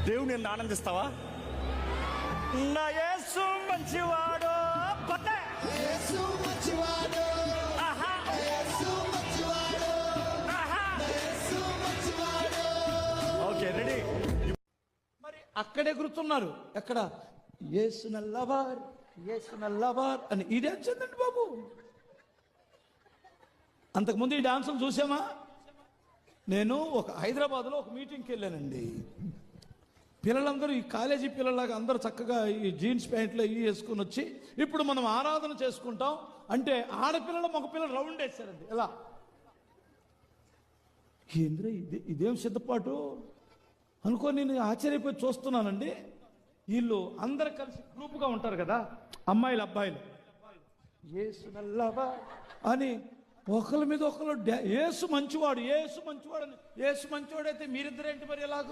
దేవుని ఆనందిస్తావా? నా యేసు మంచివాడు, యేసు మంచివాడు, ఆహా, యేసు మంచివాడు, ఆహా. యేసు మంచివాడు. Okay, ready. మరి అక్కడే గుర్తున్నారు. ఎక్కడ? యేసు నల్లవార్, యేసు నల్లవార్ అని ఈ డాన్స్ ఏంటండి బాబు? అంతకుముందు ఈ డాన్సులు చూసామా? నేను హైదరాబాద్లో ఒక మీటింగ్కి వెళ్ళానండి. పిల్లలందరూ ఈ కాలేజీ పిల్లలాగా అందరూ చక్కగా ఈ జీన్స్ ప్యాంట్లు ఇవి వేసుకుని వచ్చి, ఇప్పుడు మనం ఆరాధన చేసుకుంటాం అంటే ఆడపిల్లలు మగ పిల్లలు రౌండ్ వేశారండి. ఎలా? ఏంద్ర ఇదేం సిద్ధపాటు అనుకో నేను ఆశ్చర్యపోయి చూస్తున్నానండి. వీళ్ళు అందరు కలిసి గ్రూప్గా ఉంటారు కదా, అమ్మాయిలు అబ్బాయిలు. యేసు నల్లవా అని ఒకరి మీద ఒకరు యేసు మంచివాడు, యేసు మంచివాడు అని. యేసు మంచివాడు అయితే మీరిద్దరేంటి మరి ఎలాగో?